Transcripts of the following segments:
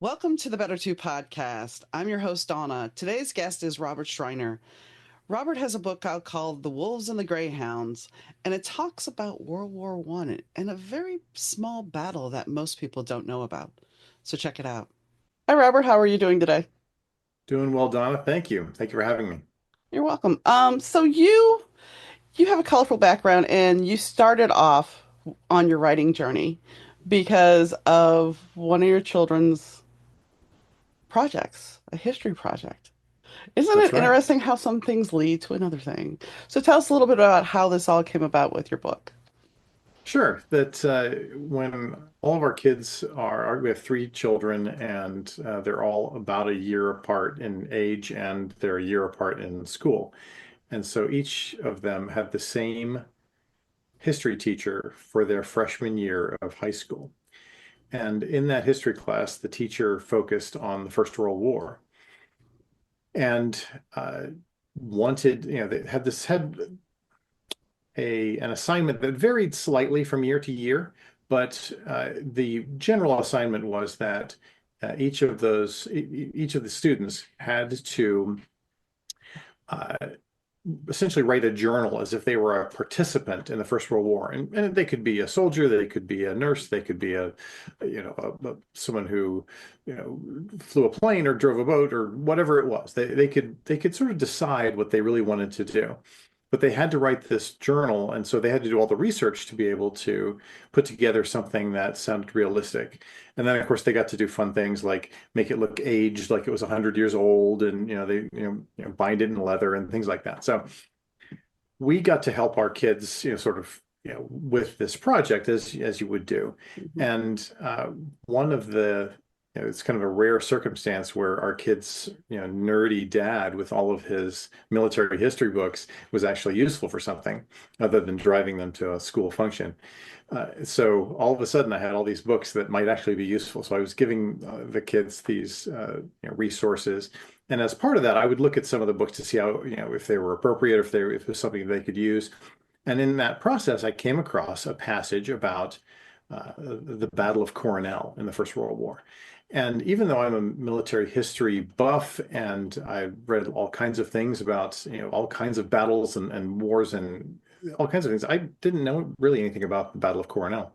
Welcome to the Better Two podcast. I'm your host, Donna. Today's guest is Robert Schreiner. Robert has a book out called The Wolves and the Greyhounds, and it talks about World War One and a very small battle that most people don't know about. So check it out. Hi, Robert. How are you doing today? Doing well, Donna. Thank you. Thank you for having me. You're welcome. So you have a colorful background, and you started off on your writing journey because of one of your children's projects, a history project. Isn't That's it right. interesting how some things lead to another thing? So tell us a little bit about how this all came about with your book. Sure. That when all of our kids we have three children, and they're all about a year apart in age, and they're a year apart in school. And so each of them had the same history teacher for their freshman year of high school. And in that history class, the teacher focused on the First World War and wanted, they had an assignment that varied slightly from year to year, but the general assignment was that each of the students had to uh, essentially write a journal as if they were a participant in the First World War, and they could be a soldier, they could be a nurse, they could be someone who flew a plane or drove a boat or whatever it was. They could sort of decide what they really wanted to do, but they had to write this journal, and so they had to do all the research to be able to put together something that sounded realistic. And then, of course, they got to do fun things like make it look aged, like it was 100 years old, and bind it in leather and things like that. So we got to help our kids, sort of, with this project as you would do. Mhm. And one of the it's kind of a rare circumstance where our kids, nerdy dad with all of his military history books was actually useful for something other than driving them to a school function. So all of a sudden, I had all these books that might actually be useful. So I was giving the kids these resources, and as part of that, I would look at some of the books to see how, if they were appropriate, if it was something they could use. And in that process, I came across a passage about the Battle of Coronel in the First World War. And even though I'm a military history buff and I read all kinds of things about, all kinds of battles and wars and all kinds of things, I didn't know really anything about the Battle of Coronel.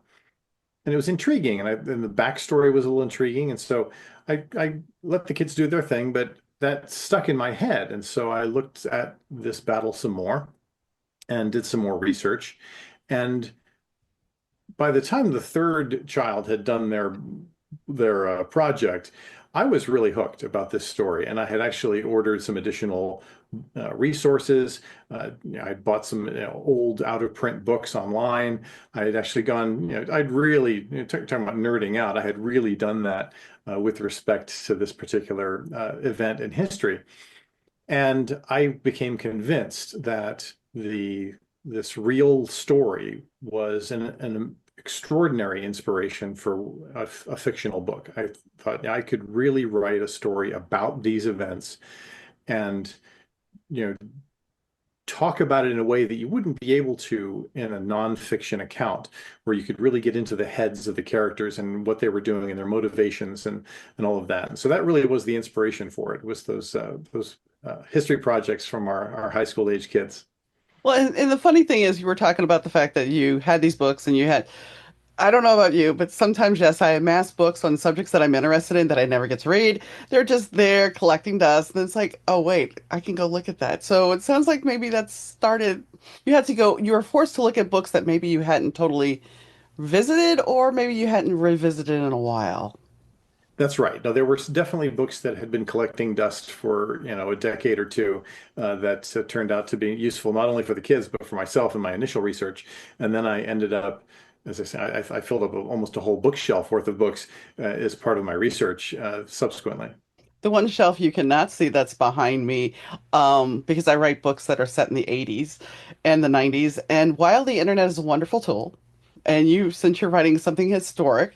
And it was intriguing, and the backstory was a little intriguing. And so I let the kids do their thing, but that stuck in my head. And so I looked at this battle some more and did some more research. And by the time the third child had done their project, I was really hooked about this story, and I had actually ordered some additional resources. I bought some old out of print books online. I had actually gone, I'd really, talking about nerding out, I had really done that with respect to this particular event in history. And I became convinced that this real story was an extraordinary inspiration for a fictional book. I thought I could really write a story about these events and you know talk about it in a way that you wouldn't be able to in a nonfiction account, where you could really get into the heads of the characters and what they were doing and their motivations and all of that. And so that really was the inspiration for it, was those history projects from our high school age kids. Well, and the funny thing is, you were talking about the fact that you had these books and you had, I don't know about you, but sometimes, yes, I amass books on subjects that I'm interested in that I never get to read. They're just there collecting dust. And it's like, oh, wait, I can go look at that. So it sounds like maybe that started, you were forced to look at books that maybe you hadn't totally visited, or maybe you hadn't revisited in a while. That's right. No, there were definitely books that had been collecting dust for, a decade or two, that turned out to be useful not only for the kids, but for myself in my initial research. And then I ended up, as I say, I filled up almost a whole bookshelf worth of books as part of my research subsequently. The one shelf you cannot see that's behind me, because I write books that are set in the 80s and the 90s. And while the internet is a wonderful tool, and since you're writing something historic,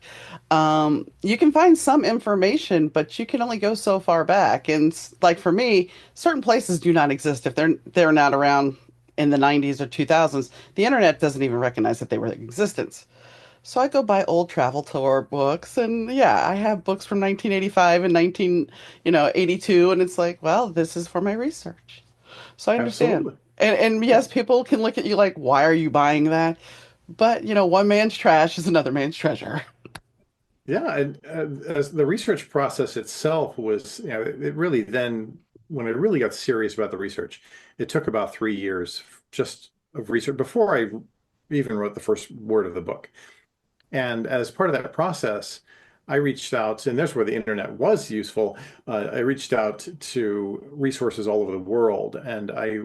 you can find some information, but you can only go so far back. And like for me, certain places do not exist if they're not around in the 90s or 2000s. The internet doesn't even recognize that they were in existence. So I go buy old travel tour books, and yeah, I have books from 1985 and 82, and it's like, well, this is for my research. So I understand. Absolutely. And yes, people can look at you like, why are you buying that? But, one man's trash is another man's treasure. Yeah, and as the research process itself was, it really then, when I really got serious about the research, it took about 3 years just of research before I even wrote the first word of the book. And as part of that process, I reached out, and there's where the internet was useful. I reached out to resources all over the world, and I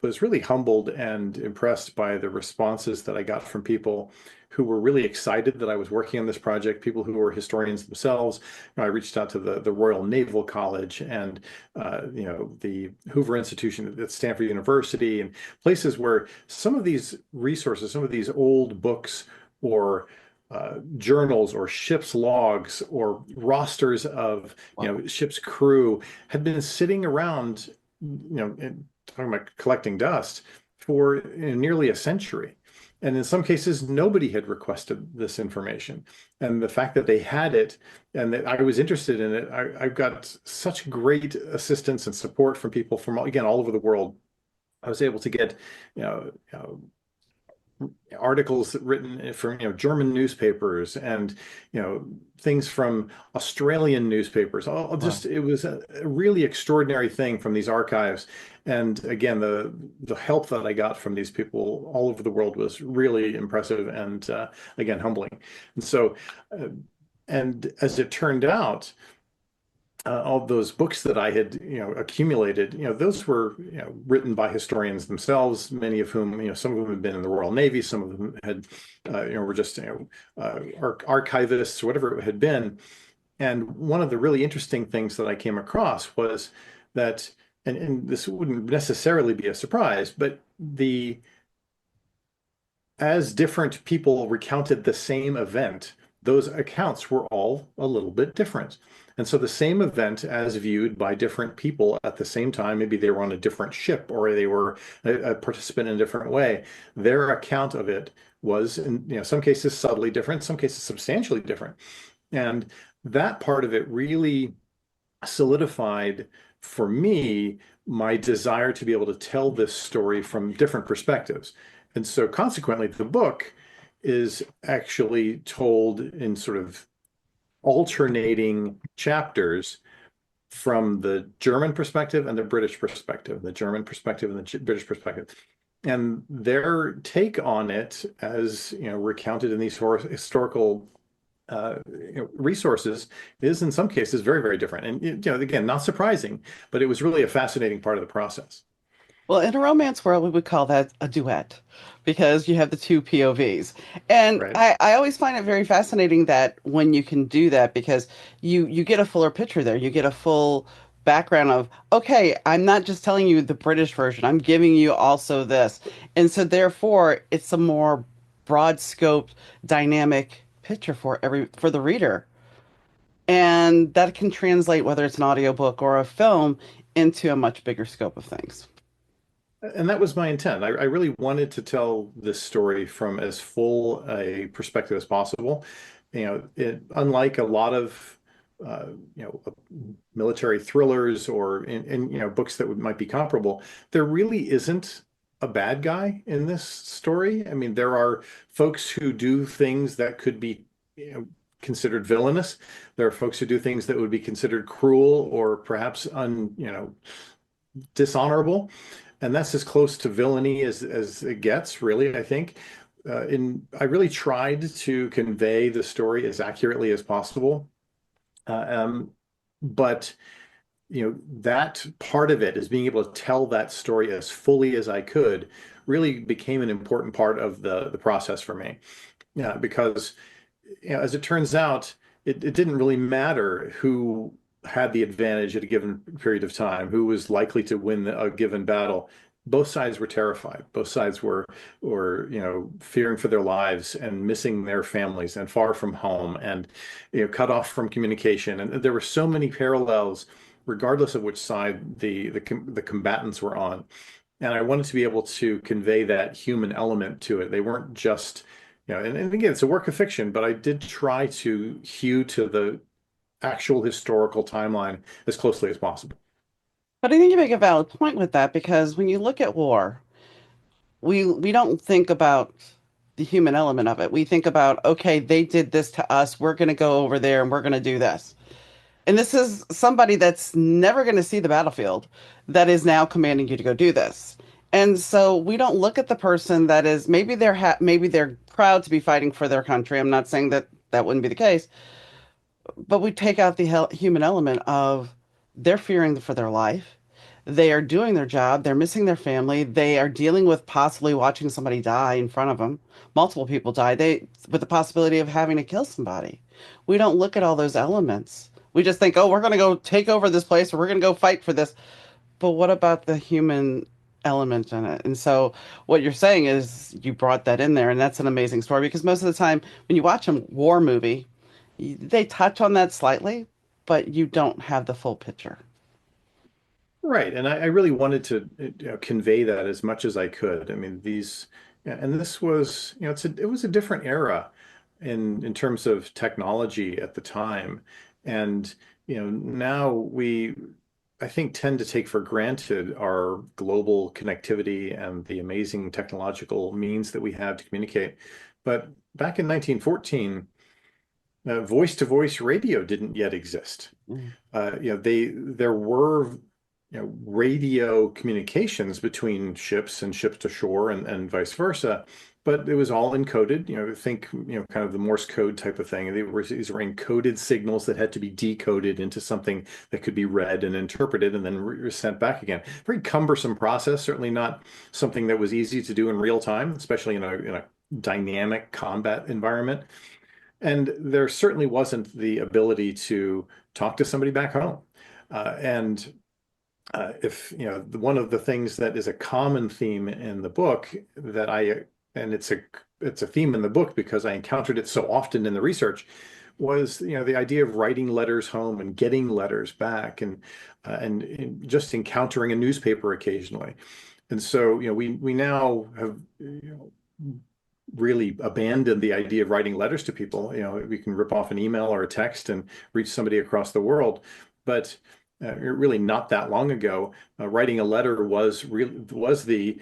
was really humbled and impressed by the responses that I got from people who were really excited that I was working on this project, people who were historians themselves. I reached out to the Royal Naval College and the Hoover Institution at Stanford University, and places where some of these resources, some of these old books or journals or ship's logs or rosters of Wow. ship's crew had been sitting around, talking about collecting dust for nearly a century. And in some cases, nobody had requested this information. And the fact that they had it and that I was interested in it, I've got such great assistance and support from people from, again, all over the world. I was able to get, you know, articles written from German newspapers and things from Australian newspapers. Wow. It was a really extraordinary thing from these archives. And again, the help that I got from these people all over the world was really impressive and again humbling. And so, uh, and as it turned out, all those books that I had, accumulated, those were, written by historians themselves, many of whom, some of them had been in the Royal Navy, some of them had, were just, archivists, whatever it had been. And one of the really interesting things that I came across was that, and this wouldn't necessarily be a surprise, but as different people recounted the same event, those accounts were all a little bit different. And so the same event as viewed by different people at the same time, maybe they were on a different ship or they were a participant in a different way, their account of it was in, some cases subtly different, some cases substantially different. And that part of it really solidified for me my desire to be able to tell this story from different perspectives. And so consequently, the book is actually told in sort of alternating chapters from the German perspective and the British perspective, the German perspective and the British perspective. And their take on it, as recounted in these historical resources, is in some cases very, very different. And again, not surprising, but it was really a fascinating part of the process. Well, in a romance world, we would call that a duet because you have the two POVs. And Right. I always find it very fascinating that when you can do that because you get a fuller picture there. You get a full background of, okay, I'm not just telling you the British version, I'm giving you also this. And so therefore, it's a more broad scoped, dynamic picture for the reader. And that can translate whether it's an audiobook or a film into a much bigger scope of things. And that was my intent. I really wanted to tell this story from as full a perspective as possible. Unlike a lot of uh, military thrillers or in books that might be comparable, there really isn't a bad guy in this story. I mean, there are folks who do things that could be, considered villainous. There are folks who do things that would be considered cruel or perhaps dishonorable, and that's as close to villainy as it gets, really, I think. I really tried to convey the story as accurately as possible, uh, um, but that part of it is being able to tell that story as fully as I could really became an important part of the process for me. Yeah, because as it turns out, it didn't really matter who had the advantage at a given period of time, who was likely to win a given battle. Both sides were terrified. Both sides were fearing for their lives and missing their families and far from home and cut off from communication. And there were so many parallels, regardless of which side the combatants were on. And I wanted to be able to convey that human element to it. They weren't just And again, it's a work of fiction, but I did try to hew to the actual historical timeline as closely as possible. But I think you make a valid point with that because when you look at war, we don't think about the human element of it. We think about, okay, they did this to us. We're going to go over there and we're going to do this. And this is somebody that's never going to see the battlefield that is now commanding you to go do this. And so we don't look at the person that is maybe they're proud to be fighting for their country. I'm not saying that that wouldn't be the case, but we take out the human element of they're fearing for their life. They are doing their job. They're missing their family. They are dealing with possibly watching somebody die in front of them. Multiple people die. They with the possibility of having to kill somebody. We don't look at all those elements. We just think, oh, we're going to go take over this place or we're going to go fight for this. But what about the human element in it? And so what you're saying is you brought that in there, and that's an amazing story because most of the time when you watch a war movie, they touch on that slightly, but you don't have the full picture. Right. And I really wanted to convey that as much as I could. I mean, yeah, and this was, it was a different era in terms of technology at the time. And, now I think, tend to take for granted our global connectivity and the amazing technological means that we have to communicate. But back in 1914, voice-to-voice radio didn't yet exist. Mm. There were radio communications between ships and ships to shore and vice versa, but it was all encoded. Think kind of the Morse code type of thing. These were encoded signals that had to be decoded into something that could be read and interpreted and then sent back again. Very cumbersome process. Certainly not something that was easy to do in real time, especially in a dynamic combat environment. And there certainly wasn't the ability to talk to somebody back home. And if one of the things that is a common theme in the book and it's a theme in the book because I encountered it so often in the research was the idea of writing letters home and getting letters back and just encountering a newspaper occasionally. And so we now have really abandoned the idea of writing letters to people. We can rip off an email or a text and reach somebody across the world, but really not that long ago, writing a letter was the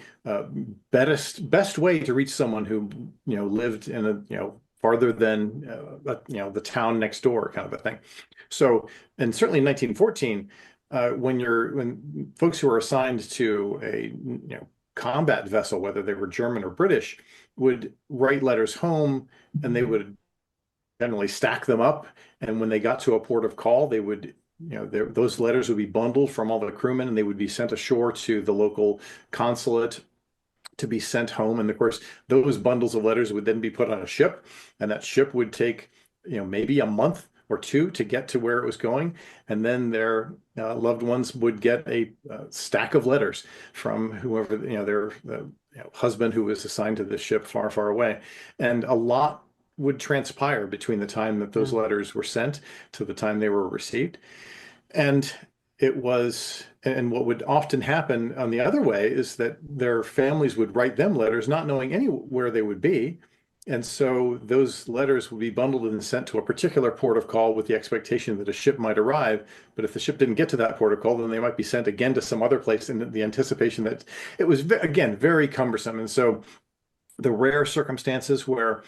best way to reach someone who lived in farther than the town next door, kind of a thing. So, and certainly in 1914, when folks who were assigned to a combat vessel, whether they were German or British, would write letters home, and they would generally stack them up, and when they got to a port of call, they would those letters would be bundled from all the crewmen and they would be sent ashore to the local consulate to be sent home. And of course, those bundles of letters would then be put on a ship, and that ship would take, maybe a month or two to get to where it was going. And then their loved ones would get a stack of letters from whoever, their husband who was assigned to this ship far, far away. And a lot would transpire between the time that those Mm. letters were sent to the time they were received. And and what would often happen on the other way is that their families would write them letters, not knowing anywhere they would be. And so those letters would be bundled and sent to a particular port of call with the expectation that a ship might arrive. But if the ship didn't get to that port of call, then they might be sent again to some other place in the anticipation that it was, again, very cumbersome. And so the rare circumstances where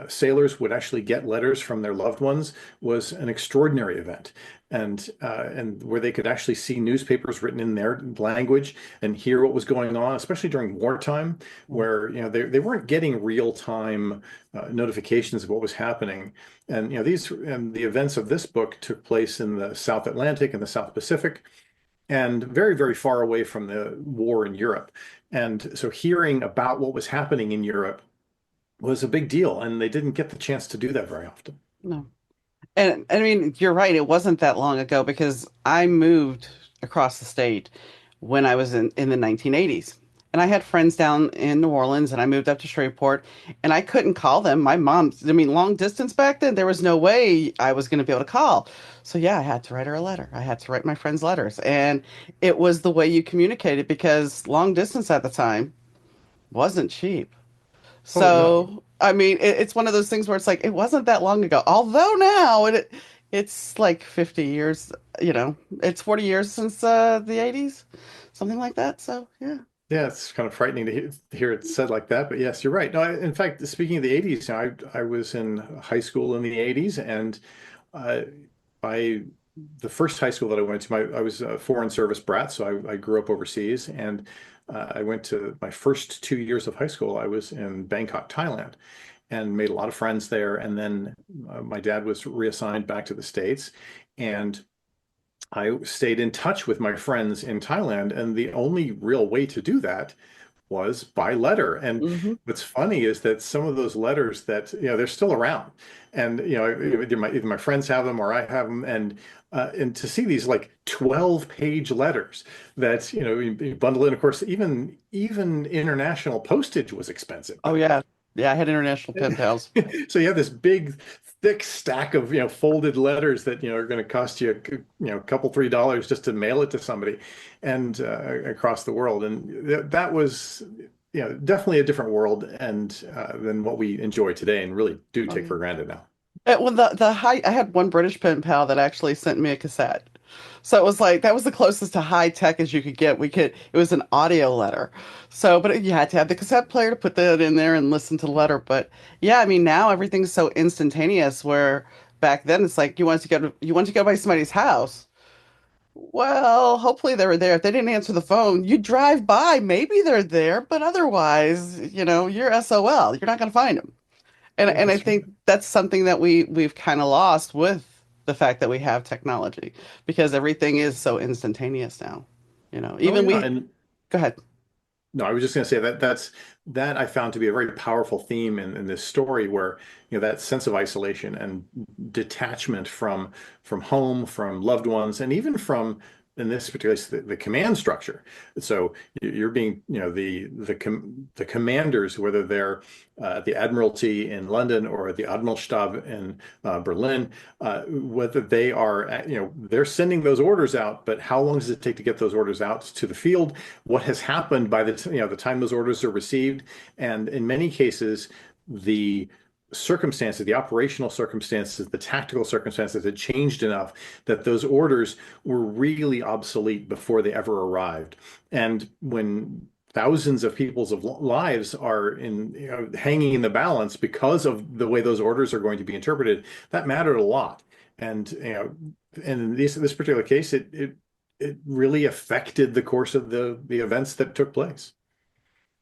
sailors would actually get letters from their loved ones was an extraordinary event, and where they could actually see newspapers written in their language and hear what was going on, especially during wartime, where they weren't getting real time notifications of what was happening. And the events of this book took place in the South Atlantic and the South Pacific, and very, very far away from the war in Europe. And so hearing about what was happening in Europe was a big deal, and they didn't get the chance to do that very often. No. And I mean, you're right. It wasn't that long ago because I moved across the state when I was in the 1980s. And I had friends down in New Orleans and I moved up to Shreveport and I couldn't call them. My mom, I mean, long distance back then, there was no way I was going to be able to call. So yeah, I had to write her a letter. I had to write my friends letters. And it was the way you communicated because long distance at the time wasn't cheap. Oh no. So, I mean, it's one of those things where it's like it wasn't that long ago. Although now it's like 50 years, you know, it's 40 years since the 80s, something like that. So, yeah. Yeah, it's kind of frightening to hear it said like that, but yes, you're right. No, in fact, speaking of the 80s, I was in high school in the 80s, and uh, I the first high school that I went to, I was a foreign service brat, so I grew up overseas, and I went to my first 2 years of high school. I was in Bangkok, Thailand, and made a lot of friends there. And then my dad was reassigned back to the States, and I stayed in touch with my friends in Thailand, and the only real way to do that was by letter. And Hmm. what's funny is that some of those letters that, they're still around. And, either my friends have them or I have them. And to see these like 12-page letters that, you bundle in, of course, even international postage was expensive Oh, back yeah. Yeah, I had international pen then. pals. So you have this big, thick stack of, folded letters that, are going to cost you, a couple, $3 just to mail it to somebody and across the world. And that was, definitely a different world and than what we enjoy today and really do Oh, take yeah. for granted now. Well, the high, I had one British pen pal that actually sent me a cassette. So it was like that was the closest to high tech as you could get. It was an audio letter. So, but you had to have the cassette player to put that in there and listen to the letter. But yeah, I mean, now everything's so instantaneous where back then it's like you wanted to go by somebody's house. Well, hopefully they were there. If they didn't answer the phone, you drive by, maybe they're there, but otherwise, you're SOL. You're not going to find them. Yeah, And I that's right. think that's something that we've kind of lost with the fact that we have technology because everything is so instantaneous now. Oh Even yeah, we and go ahead. no, I was just going to say that I found to be a very powerful theme in this story where, that sense of isolation and detachment from home, from loved ones, and even from, in this particular case, the command structure. So you're being, the commanders, whether they're at the Admiralty in London or at the Admiralstab in Berlin, whether they are, they're sending those orders out, but how long does it take to get those orders out to the field? What has happened by the time those orders are received, and in many cases, the circumstances, the operational circumstances, the tactical circumstances had changed enough that those orders were really obsolete before they ever arrived. And when thousands of people's lives are hanging in the balance because of the way those orders are going to be interpreted, that mattered a lot. And and in this particular case, it really affected the course of the events that took place.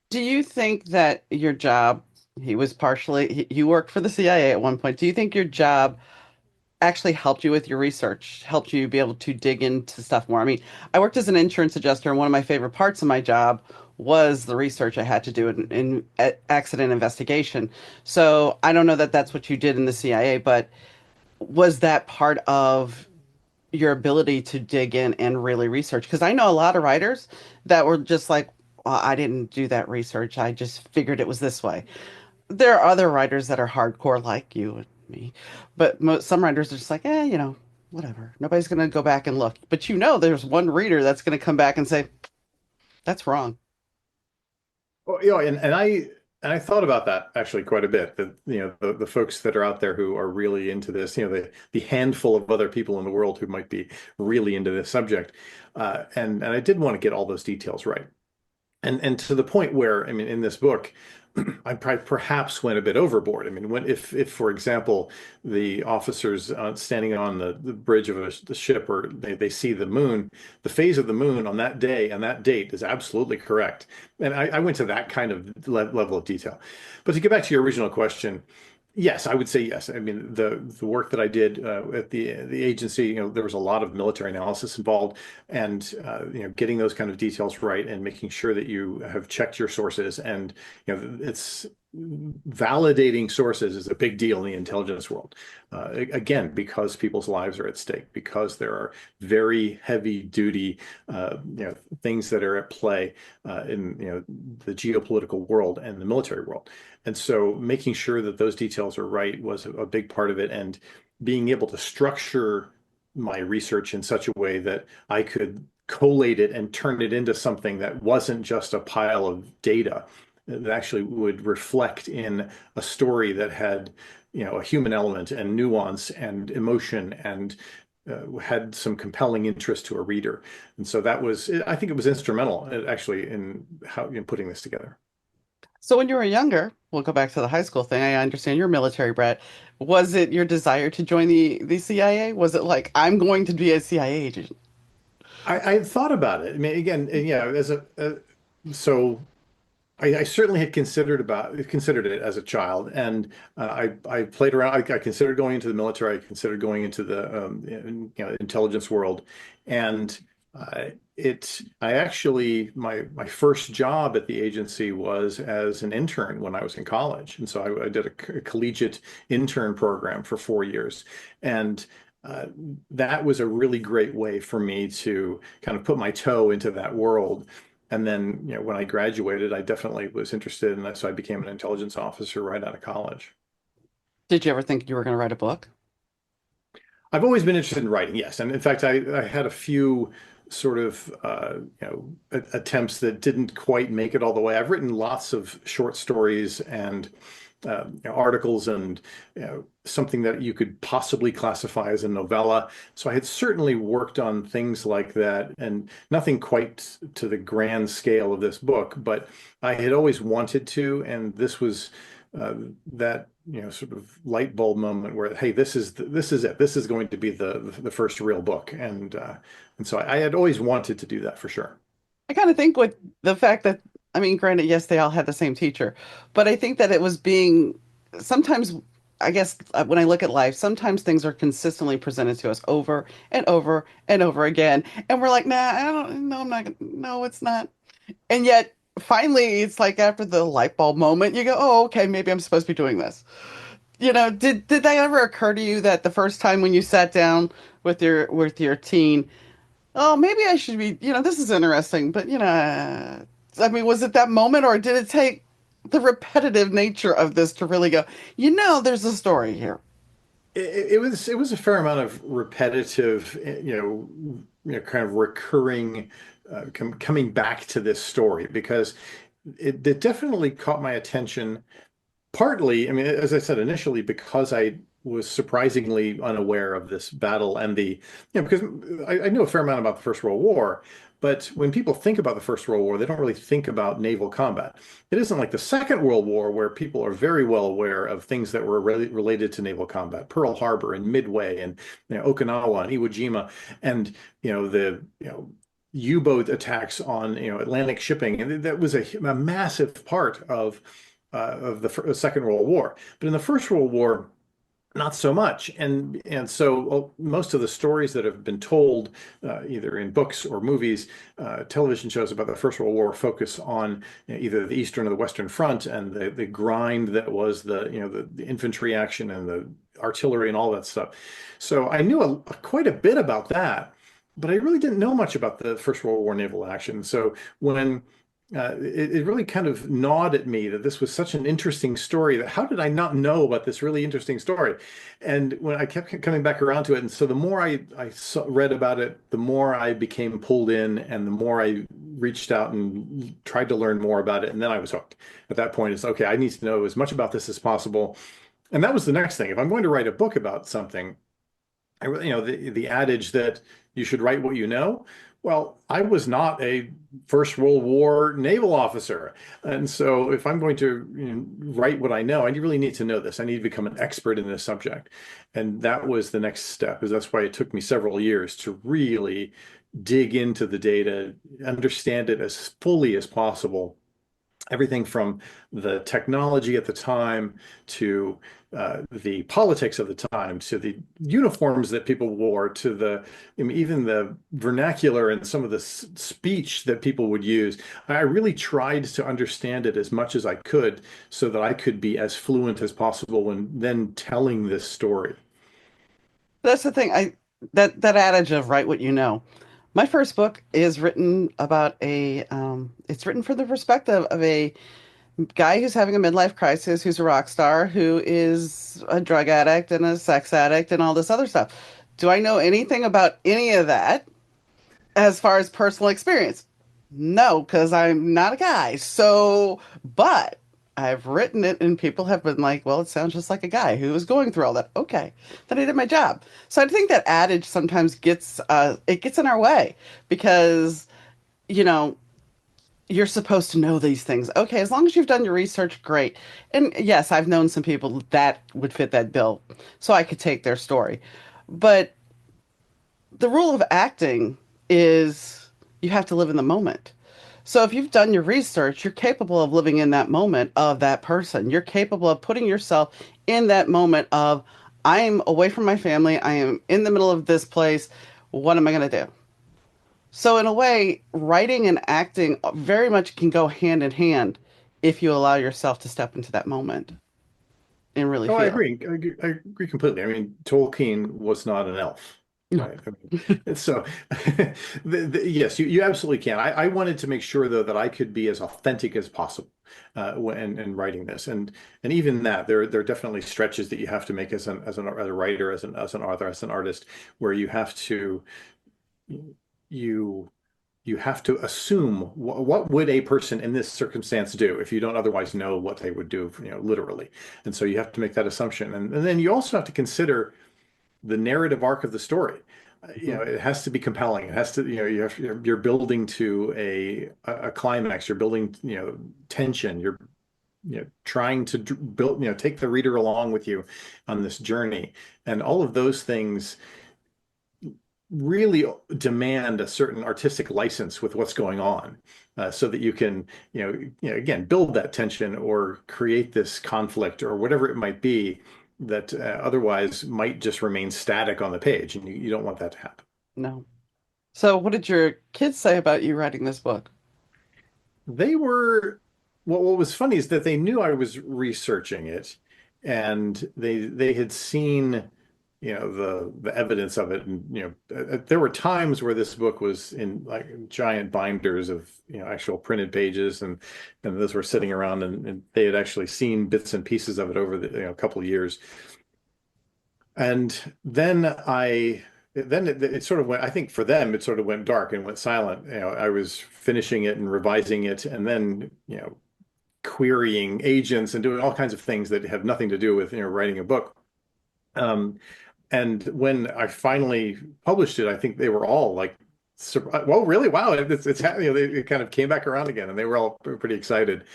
Do you think that your job, you worked for the CIA at one point. Do you think your job actually helped you with your research, helped you be able to dig into stuff more? I mean, I worked as an insurance adjuster, and one of my favorite parts of my job was the research I had to do in accident investigation. So I don't know that that's what you did in the CIA, but was that part of your ability to dig in and really research? Because I know a lot of writers that were just like, well, I didn't do that research. I just figured it was this way. There are other writers that are hardcore like you and me, but some writers are just like, whatever. Nobody's going to go back and look. But there's one reader that's going to come back and say, that's wrong. Well, and I thought about that actually quite a bit. That the folks that are out there who are really into this, the handful of other people in the world who might be really into this subject, and I did want to get all those details right. And to the point where, I mean, in this book, I perhaps went a bit overboard. I mean, if for example, the officers standing on the bridge of the ship, or they see the moon, the phase of the moon on that day and that date is absolutely correct. And I went to that kind of level of detail. But to get back to your original question, yes, I would say yes. I mean, the work that I did at the agency, there was a lot of military analysis involved, and getting those kind of details right and making sure that you have checked your sources, and it's validating sources is a big deal in the intelligence world. Again, because people's lives are at stake, because there are very heavy duty, things that are at play in the geopolitical world and the military world. And so making sure that those details are right was a big part of it. And being able to structure my research in such a way that I could collate it and turn it into something that wasn't just a pile of data that actually would reflect in a story that had, a human element and nuance and emotion and had some compelling interest to a reader. And so I think it was instrumental actually in how putting this together. So when you were younger, we'll go back to the high school thing. I understand you're a military brat. Was it your desire to join the CIA? Was it like, I'm going to be a CIA agent? I had thought about it. I mean, again, so I certainly had considered it as a child, and I played around. I considered going into the military. I considered going into the intelligence world, and I actually my first job at the agency was as an intern when I was in college, and so I did a collegiate intern program for 4 years, and uh, that was a really great way for me to kind of put my toe into that world. And then, when I graduated, I definitely was interested in that. So I became an intelligence officer right out of college. Did you ever think you were going to write a book? I've always been interested in writing, yes. And in fact, I had a few sort of attempts that didn't quite make it all the way. I've written lots of short stories and articles and something that you could possibly classify as a novella. So I had certainly worked on things like that, and nothing quite to the grand scale of this book, but I had always wanted to, and this was uh, that sort of light bulb moment where, hey, this is it. This is going to be the first real book, and so I had always wanted to do that for sure. I kind of think with the fact that, I mean, granted, yes, they all had the same teacher, but I think that it was being sometimes, I guess, when I look at life, sometimes things are consistently presented to us over and over and over again. And we're like, nah, I don't, no, I'm not, no, it's not. And yet, finally, it's like after the light bulb moment, you go, oh, okay, maybe I'm supposed to be doing this. Did that ever occur to you that the first time when you sat down with your teen, oh, maybe I should be, this is interesting, but I mean, was it that moment or did it take the repetitive nature of this to really go, there's a story here? It was a fair amount of repetitive, kind of recurring, coming back to this story because it definitely caught my attention. Partly, I mean, as I said initially, because I was surprisingly unaware of this battle and because I knew a fair amount about the First World War, but when people think about the First World War, they don't really think about naval combat. It isn't like the Second World War where people are very well aware of things that were related to naval combat, Pearl Harbor and Midway and Okinawa and Iwo Jima, and the U-boat attacks on Atlantic shipping, and that was a massive part of the Second World War. But in the First World War, not so much. And so most of the stories that have been told, either in books or movies, television shows about the First World War focus on either the Eastern or the Western Front and the grind that was the infantry action and the artillery and all that stuff. So I knew quite a bit about that, but I really didn't know much about the First World War naval action. So when it really kind of gnawed at me that this was such an interesting story, that how did I not know about this really interesting story? And when I kept coming back around to it, and so the more read about it, the more I became pulled in, and the more I reached out and tried to learn more about it, and then I was hooked. At that point, it's okay, I need to know as much about this as possible. And that was the next thing. If I'm going to write a book about something, the adage that you should write what you know. Well, I was not a First World War naval officer. And so if I'm going to write what I know, I really need to know this. I need to become an expert in this subject. And that was the next step, is that's why it took me several years to really dig into the data, understand it as fully as possible, everything from the technology at the time to the politics of the time to the uniforms that people wore to I mean, even the vernacular and some of the speech that people would use. I really tried to understand it as much as I could so that I could be as fluent as possible when then telling this story. That's the thing. That adage of write what you know. My first book is written about it's written from the perspective of a guy who's having a midlife crisis, who's a rock star, who is a drug addict and a sex addict and all this other stuff. Do I know anything about any of that as far as personal experience? No, because I'm not a guy. So, but I've written it and people have been like, well, it sounds just like a guy who was going through all that. Okay, then I did my job. So I think that adage sometimes it gets in our way because, you know, you're supposed to know these things. Okay, as long as you've done your research, great. And yes, I've known some people that would fit that bill, so I could take their story. But the rule of acting is you have to live in the moment. So if you've done your research, you're capable of living in that moment of that person. You're capable of putting yourself in that moment of, I am away from my family. I am in the middle of this place. What am I going to do? So in a way, writing and acting very much can go hand in hand if you allow yourself to step into that moment and really Oh, I feel. agree. I agree completely. I mean, Tolkien was not an elf, No. right? I mean, so, yes, you absolutely can. I wanted to make sure, though, that I could be as authentic as possible when in writing this, and even that, there are definitely stretches that you have to make as a writer, as an author, as an artist, where you have to you you have to assume what would a person in this circumstance do if you don't otherwise know what they would do, literally. And so you have to make that assumption. And then you also have to consider the narrative arc of the story. Mhm. It has to be compelling. It has to, you're building to a climax. You're building, tension. You're, trying to build, take the reader along with you on this journey. And all of those things really demand a certain artistic license with what's going on, so that you can, again, build that tension or create this conflict or whatever it might be that otherwise might just remain static on the page, and you don't want that to happen. No. So what did your kids say about you writing this book? They were, well, what was funny is that they knew I was researching it, and they had seen, the evidence of it, and there were times where this book was in like giant binders of actual printed pages, and those were sitting around, and they had actually seen bits and pieces of it over the couple of years. And then it sort of went, I think for them, it sort of went dark and went silent. I was finishing it and revising it, and then, querying agents and doing all kinds of things that have nothing to do with, writing a book. Um, and when I finally published it, I think they were all like, well, really? Wow, it's happening. It kind of came back around again, and they were all pretty excited.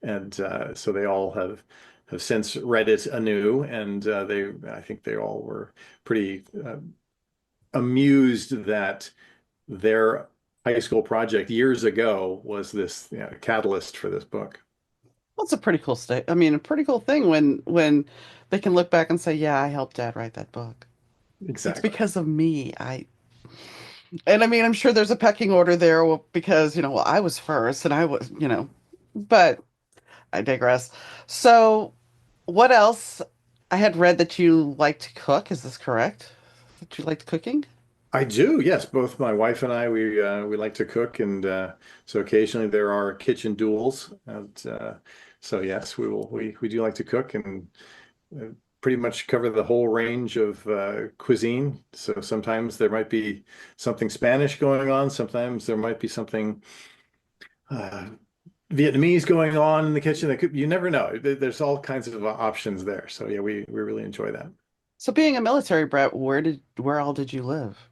And so they all have since read it anew, and I think they all were pretty amused that their high school project years ago was this, catalyst for this book. Well, it's a pretty cool state. I mean, a pretty cool thing when they can look back and say, "Yeah, I helped Dad write that book. It's Exactly. because of me." And I mean, I'm sure there's a pecking order there because, well, I was first and I was, but I digress. So, what else? I had read that you like to cook. Is this correct? That you liked cooking? I do, yes. Both my wife and I, we like to cook, and so occasionally there are kitchen duels. And so yes, we do like to cook, and uh, pretty much cover the whole range of cuisine. So sometimes there might be something Spanish going on. Sometimes there might be something uh, Vietnamese going on in the kitchen. You never know. There's all kinds of options there. So yeah, we really enjoy that. So, being a military brat, where all did you live?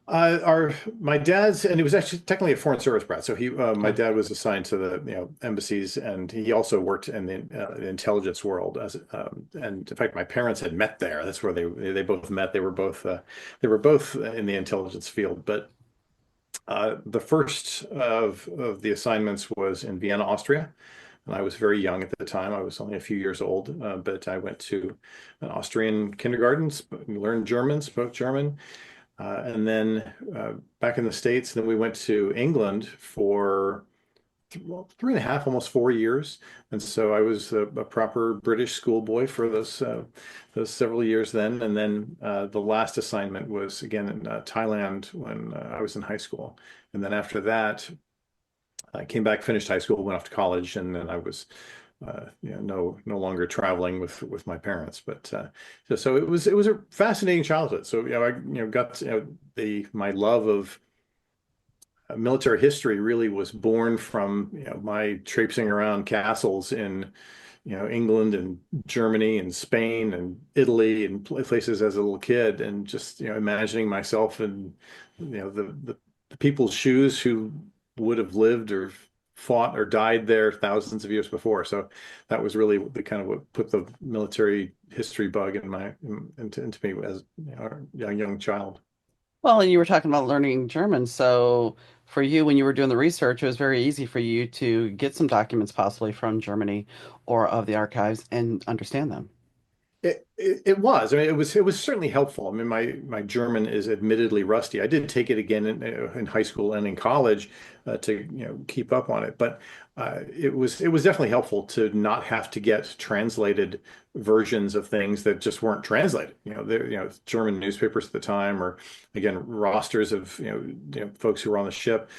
Our my dad's, and he was actually technically a foreign service brat. So my Oh, dad was assigned to the embassies, and he also worked in the intelligence world and in fact, my parents had met there. That's where they both met. They were both in the intelligence field. But the first of the assignments was in Vienna, Austria. And I was very young at the time. I was only a few years old, but I went to an Austrian kindergarten, learned German, spoke German. And then back in the States, then we went to England for well, 3.5, almost 4 years. And so I was a proper British schoolboy for those several years then. And then the last assignment was again in Thailand when I was in high school. And then after that, I came back, finished high school, went off to college, and then I was no longer traveling with my parents. But so it was a fascinating childhood. So I got the my love of military history really was born from, my traipsing around castles in, England and Germany and Spain and Italy and places as a little kid, and just, imagining myself in, the people's shoes who would have lived or fought or died there thousands of years before. So that was really the kind of what put the military history bug into me as, a young child. Well, and you were talking about learning German. So for you, when you were doing the research, it was very easy for you to get some documents possibly from Germany or of the archives and understand them. It was. I mean, it was certainly helpful. I mean, my German is admittedly rusty. I did take it again in high school and in college to keep up on it, but it was definitely helpful to not have to get translated versions of things that just weren't translated. There German newspapers at the time, or again rosters of folks who were on the ship,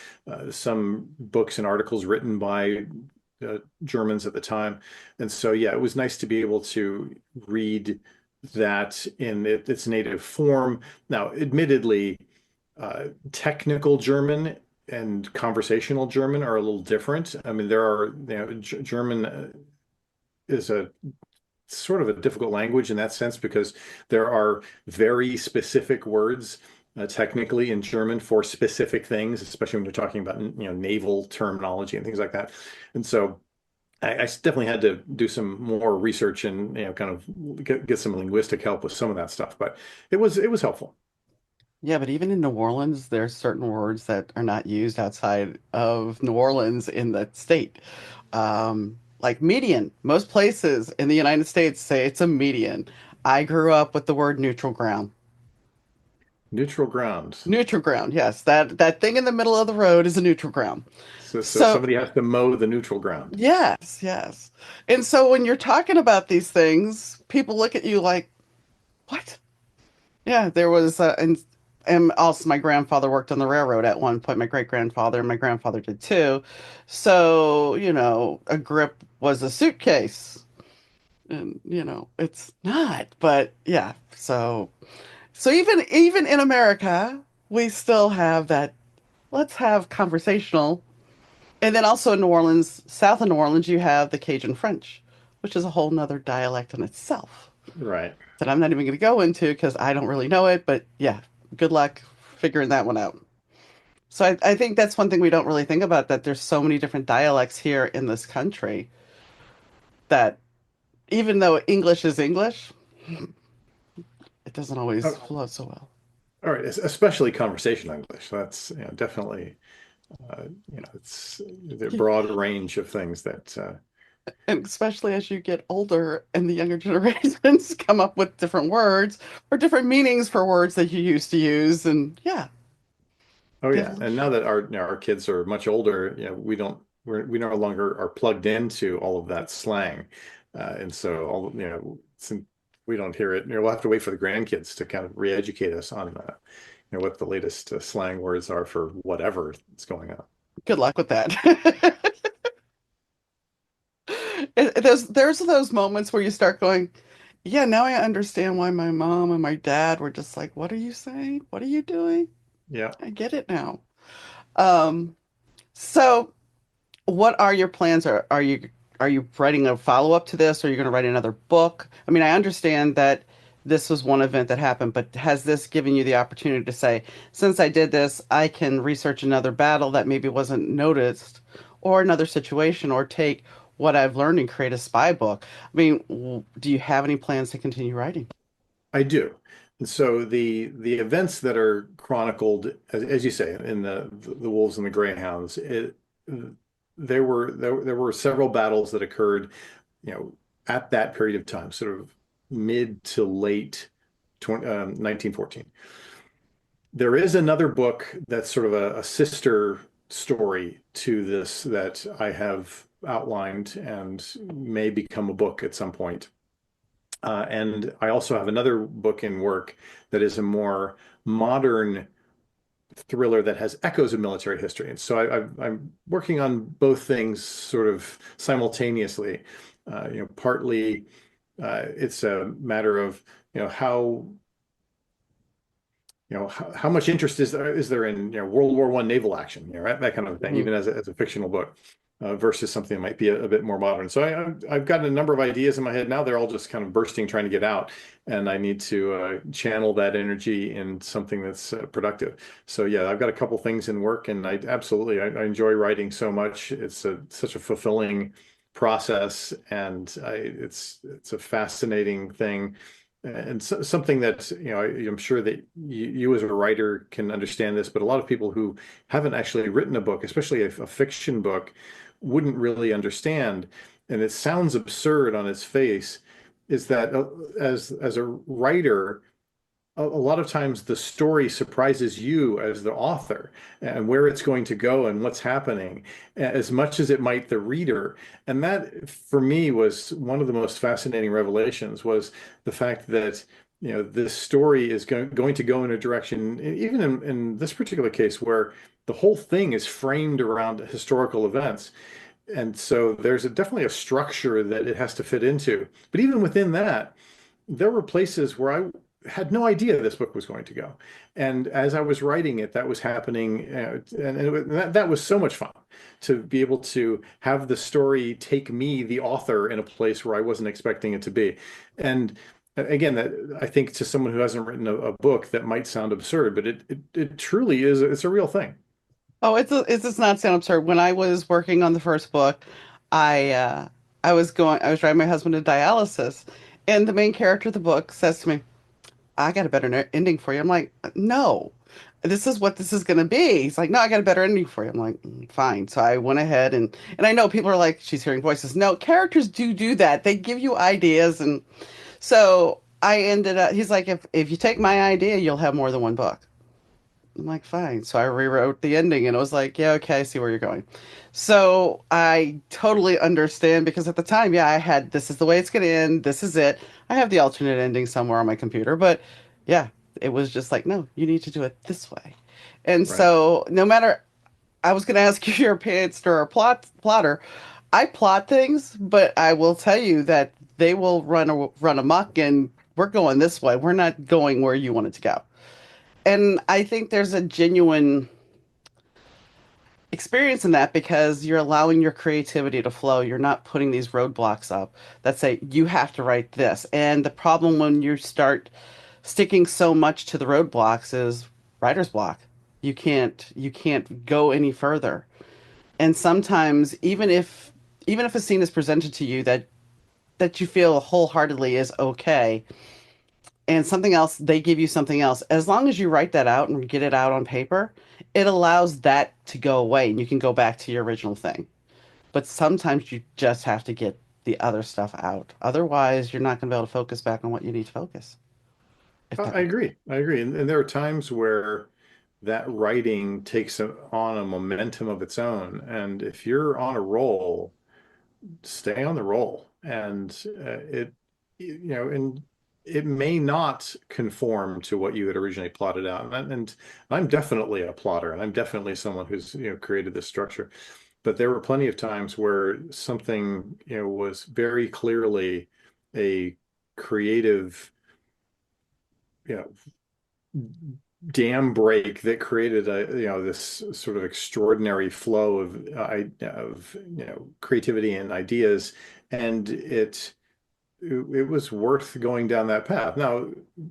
some books and articles written by Germans at the time. And so, yeah, it was nice to be able to read that in its native form. Now, admittedly, technical German and conversational German are a little different. I mean, there are, German is a sort of a difficult language in that sense because there are very specific words technically in German for specific things, especially when you're talking about naval terminology and things like that. And so I definitely had to do some more research and kind of get some linguistic help with some of that stuff. But it was helpful. Yeah, but even in New Orleans, there's certain words that are not used outside of New Orleans in the state. Like median. Most places in the United States say it's a median. I grew up with the word neutral ground. Neutral ground. Neutral ground, yes. That thing in the middle of the road is a neutral ground. So So, somebody has to mow the neutral ground. yes, yes. And so when you're talking about these things, people look at you like, what? Yeah, there was, and also my grandfather worked on the railroad at one point. My great grandfather and my grandfather did too. So, a grip was a suitcase. And, it's not, but yeah. So even in America, we still have that, let's have conversational. And then also in New Orleans, south of New Orleans, you have the Cajun French, which is a whole nother dialect in itself Right. that I'm not even going to go into because I don't really know it. But yeah, good luck figuring that one out. So I think that's one thing we don't really think about, that there's so many different dialects here in this country that even though English is English, it doesn't always Oh, flow so well. all right. Especially conversational English. That's definitely it's the broad range of things that And especially as you get older and the younger generations come up with different words or different meanings for words that you used to use. And yeah, Oh the yeah, and now evolution. that our kids are much older, we no longer are plugged into all of that slang, and so since we don't hear it, we'll have to wait for the grandkids to kind of re-educate us on what the latest slang words are for whatever is going on. Good luck with that. There's those moments where you start going, yeah, now I understand why my mom and my dad were just like, what are you saying? What are you doing? Yeah, I get it now. Um, so what are your plans? Are you writing a follow-up to this? Or are you going to write another book? I mean, I understand that this was one event that happened, but has this given you the opportunity to say, since I did this, I can research another battle that maybe wasn't noticed, or another situation, or take what I've learned and create a spy book? I mean, do you have any plans to continue writing? I do. And so the events that are chronicled, as you say, in the Wolves and the Greyhounds, there were several battles that occurred, at that period of time, sort of mid to late 1914. There is another book that's sort of a sister story to this that I have outlined and may become a book at some point. And I also have another book in work that is a more modern thriller that has echoes of military history. And so I'm working on both things sort of simultaneously. Partly it's a matter of how how much interest is there in World War I naval action, that kind of thing, Mhm. even as a fictional book, versus something that might be a bit more modern. So I've got a number of ideas in my head now. They're all just kind of bursting, trying to get out, and I need to channel that energy in something that's productive. So yeah, I've got a couple things in work, and I enjoy writing so much. It's such a fulfilling process, and it's a fascinating thing and something that, I'm sure that you as a writer can understand this, but a lot of people who haven't actually written a book, especially a fiction book, wouldn't really understand. And it sounds absurd on its face, is that as a writer, a lot of times the story surprises you as the author and where it's going to go and what's happening as much as it might the reader. And that for me was one of the most fascinating revelations, was the fact that this story is going to go in a direction, even in this particular case, where the whole thing is framed around historical events. And so there's definitely a structure that it has to fit into. But even within that, there were places where I had no idea this book was going to go. And as I was writing it, that was happening. That was so much fun to be able to have the story take me, the author, in a place where I wasn't expecting it to be. And again, that I think to someone who hasn't written a book, that might sound absurd, but it truly is. It's a real thing. Oh, it does not sound absurd. When I was working on the first book, I uh I was driving my husband to dialysis, and the main character of the book says to me, I got a better ending for you. I'm like, no, this is what this is going to be. He's like, no, I got a better ending for you. I'm like, fine. So I went ahead and I know people are like, she's hearing voices. No, characters do that. They give you ideas. And so I ended up, he's like, if you take my idea, you'll have more than one book. I'm like, fine. So I rewrote the ending and it was like, yeah, okay, I see where you're going. So I totally understand because at the time, yeah, I had this is the way it's going to end. This is it. I have the alternate ending somewhere on my computer, but yeah, it was just like, no, you need to do it this way. And Right. so no matter, I was going to ask you your opinion or a plotter. I plot things, but I will tell you that they will run amok and we're going this way. We're not going where you want it to go. And I think there's a genuine experience in that because you're allowing your creativity to flow. You're not putting these roadblocks up that say you have to write this. And the problem when you start sticking so much to the roadblocks is writer's block. You can't go any further. And sometimes even if a scene is presented to you that you feel wholeheartedly is okay, and something else, they give you something else. As long as you write that out and get it out on paper, it allows that to go away and you can go back to your original thing. But sometimes you just have to get the other stuff out. Otherwise, you're not going to be able to focus back on what you need to focus, if that I makes agree. I agree. And there are times where that writing takes on a momentum of its own. And if you're on a roll, stay on the roll. And and it may not conform to what you had originally plotted out. And I'm definitely a plotter, and I'm definitely someone who's, created this structure. But there were plenty of times where something, was very clearly a creative, you know, dam break that created this sort of extraordinary flow of creativity and ideas, and it was worth going down that path. Now,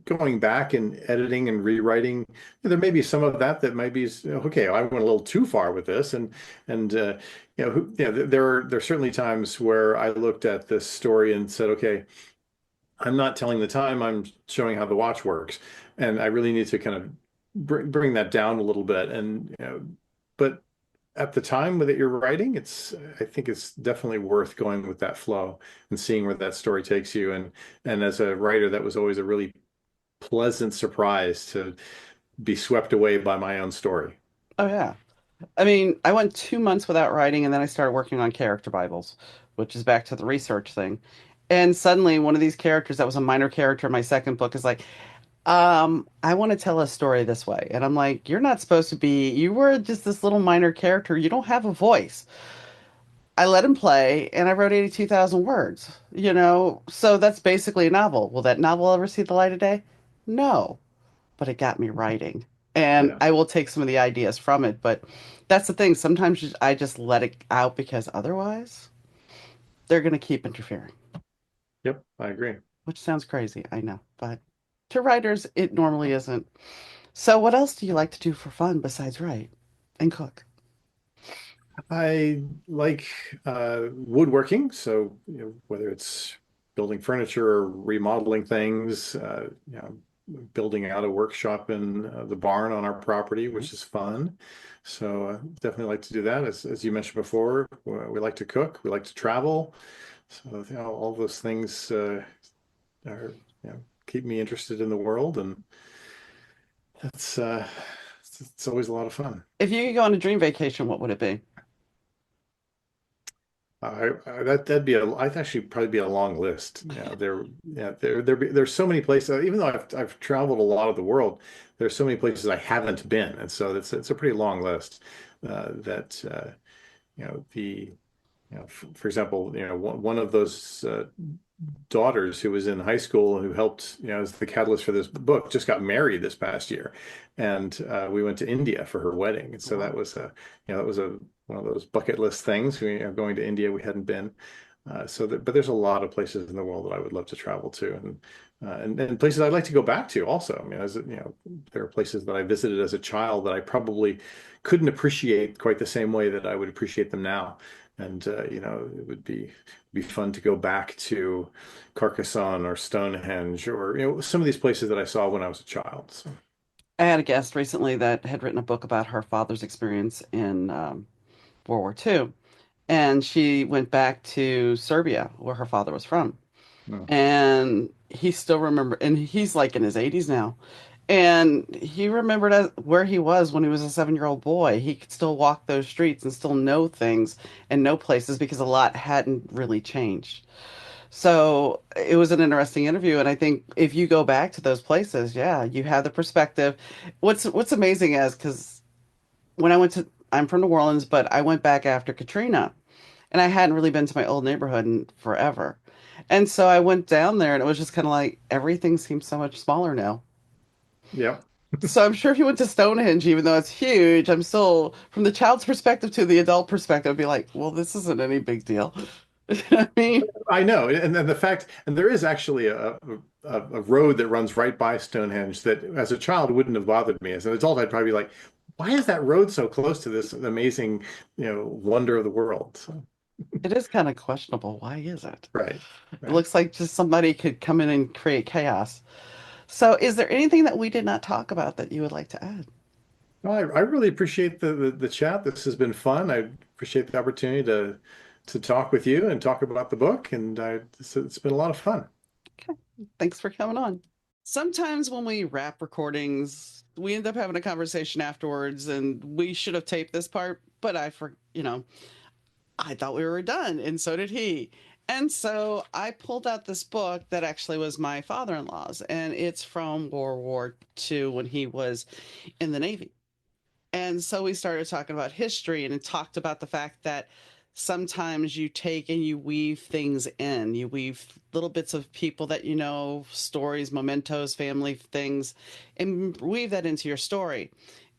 going back and editing and rewriting, there may be some of that might be, okay, I went a little too far with this, and there are certainly times where I looked at this story and said, okay, I'm not telling the time, I'm showing how the watch works. And I really need to kind of bring that down a little bit. And, but at the time that you're writing, I think it's definitely worth going with that flow and seeing where that story takes you. And as a writer, that was always a really pleasant surprise to be swept away by my own story. Oh yeah. I mean, I went 2 months without writing and then I started working on character Bibles, which is back to the research thing. And suddenly one of these characters that was a minor character in my second book is like, I want to tell a story this way. And I'm like, you're not supposed to be, you were just this little minor character. You don't have a voice. I let him play and I wrote 82,000 words, you know? So that's basically a novel. Will that novel ever see the light of day? No. but it got me writing. And Yeah. I will take some of the ideas from it, but that's the thing. Sometimes I just let it out because otherwise they're going to keep interfering, Yep, I agree. which sounds crazy, I know, but to writers, it normally isn't. So, what else do you like to do for fun besides write and cook? I like woodworking, so whether it's building furniture or remodeling things, building out a workshop in the barn on our property, which is fun. So definitely like to do that. As you mentioned before, we like to cook, we like to travel. So all those things are keep me interested in the world, and that's it's always a lot of fun. If you could go on a dream vacation, what would it be? That'd be I'd actually probably be a long list. There's so many places. Even though I've traveled a lot of the world, there's so many places I haven't been, and so it's a pretty long list. That you know the for example, one of those daughters who was in high school and who helped, as the catalyst for this book, just got married this past year, and we went to India for her wedding. And so Wow. that was a one of those bucket list things. Going to India, we hadn't been. But there's a lot of places in the world that I would love to travel to, and places I'd like to go back to also. I mean, there are places that I visited as a child that I probably couldn't appreciate quite the same way that I would appreciate them now. And it would be fun to go back to Carcassonne or Stonehenge or some of these places that I saw when I was a child. So, I had a guest recently that had written a book about her father's experience in World War II. And she went back to Serbia, where her father was from. mm, And he still remember, and he's like in his 80s now. And he remembered where he was when he was a 7-year-old boy. He could still walk those streets and still know things and know places because a lot hadn't really changed. So it was an interesting interview. And I think if you go back to those places, yeah, you have the perspective. What's amazing is because I'm from New Orleans, but I went back after Katrina and I hadn't really been to my old neighborhood in forever. And so I went down there and it was just kind of like everything seems so much smaller now. yeah. So I'm sure if you went to Stonehenge, even though it's huge, I'm still, from the child's perspective to the adult perspective, I'd be like, well, this isn't any big deal. I mean, I know, and then the fact, and there is actually a road that runs right by Stonehenge that, as a child, wouldn't have bothered me. As an adult, I'd probably be like, "Why is that road so close to this amazing, wonder of the world?" So, it is kind of questionable. Why is it? right, It right. looks like just somebody could come in and create chaos. So is there anything that we did not talk about that you would like to add? Well, I really appreciate the chat. This has been fun. I appreciate the opportunity to talk with you and talk about the book, and it's been a lot of fun. Okay, thanks for coming on. Sometimes when we wrap recordings, we end up having a conversation afterwards, and we should have taped this part, but I thought we were done, and so did he. And so I pulled out this book that actually was my father-in-law's, and it's from World War II when he was in the Navy. And so we started talking about history and it talked about the fact that sometimes you take and you weave things in. You weave little bits of people that you know, stories, mementos, family things, and weave that into your story.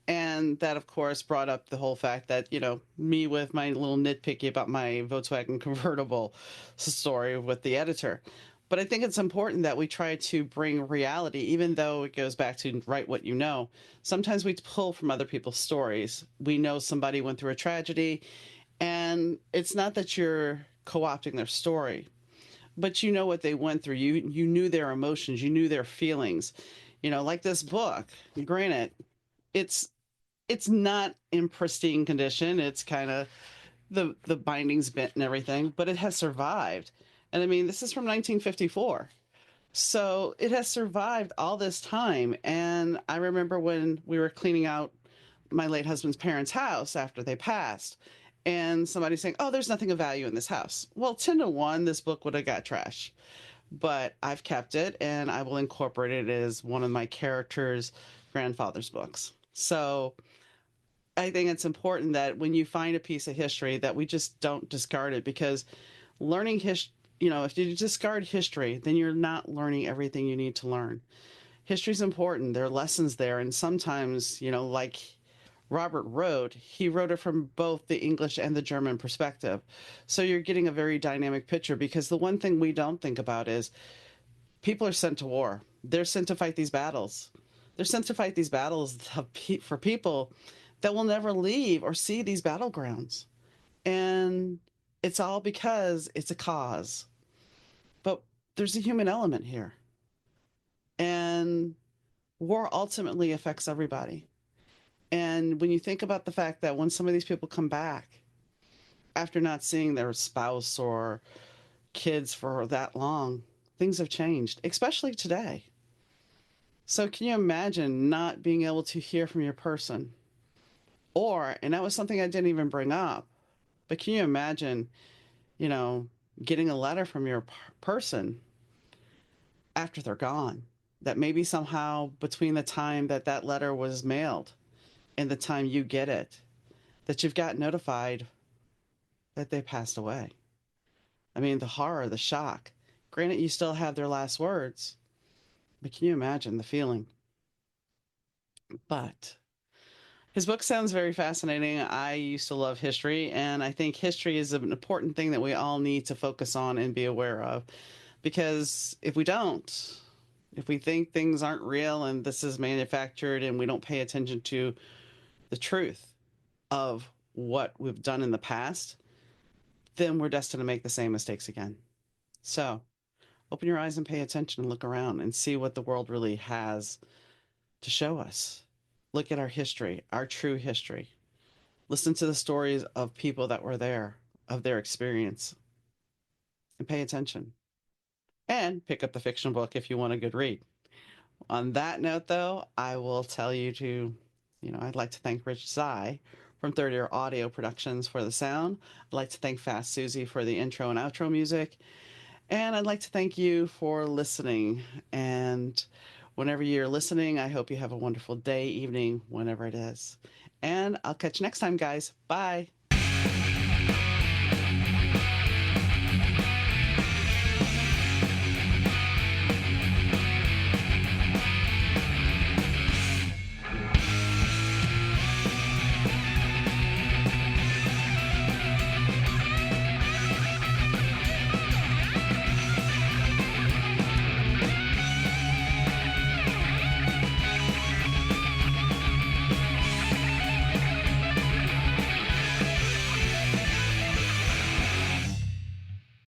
And that, of course, brought up the whole fact that, me with my little nitpicky about my Volkswagen convertible story with the editor. But I think it's important that we try to bring reality, even though it goes back to write what you know. Sometimes we pull from other people's stories. We know somebody went through a tragedy, and it's not that you're co opting their story, but you know what they went through. You knew their emotions, you knew their feelings. Like this book, granted, it's it's not in pristine condition. It's kind of the bindings bent and everything, but it has survived. And I mean, this is from 1954. So it has survived all this time. And I remember when we were cleaning out my late husband's parents' house after they passed, and somebody saying, "Oh, there's nothing of value in this house." Well, 10 to 1, this book would have got trash. But I've kept it and I will incorporate it as one of my characters' grandfather's books. So I think it's important that when you find a piece of history that we just don't discard it because learning history, if you discard history, then you're not learning everything you need to learn. History's important. There are lessons there. And sometimes, like Robert wrote, he wrote it from both the English and the German perspective. So you're getting a very dynamic picture because the one thing we don't think about is people are sent to war. They're sent to fight these battles. They're sent to fight these battles for people that will never leave or see these battlegrounds. And it's all because it's a cause. But there's a human element here. And war ultimately affects everybody. And when you think about the fact that when some of these people come back after not seeing their spouse or kids for that long, things have changed, especially today. So can you imagine not being able to hear from your person? Or, and that was something I didn't even bring up, but can you imagine, you know, getting a letter from your person after they're gone? That maybe somehow between the time that that letter was mailed and the time you get it, that you've got notified that they passed away. I mean, the horror, the shock. Granted, you still have their last words, but can you imagine the feeling? But his book sounds very fascinating. I used to love history, and I think history is an important thing that we all need to focus on and be aware of. Because if we don't, if we think things aren't real and this is manufactured and we don't pay attention to the truth of what we've done in the past, then we're destined to make the same mistakes again. So open your eyes and pay attention and look around and see what the world really has to show us. Look at our history, our true history. Listen to the stories of people that were there, of their experience, and pay attention. And pick up the fiction book if you want a good read. On that note, though, I will tell you to, I'd like to thank Rich Zai from Third Ear Audio Productions for the sound. I'd like to thank Fast Susie for the intro and outro music. And I'd like to thank you for listening. And whenever you're listening, I hope you have a wonderful day, evening, whenever it is. And I'll catch you next time, guys. Bye.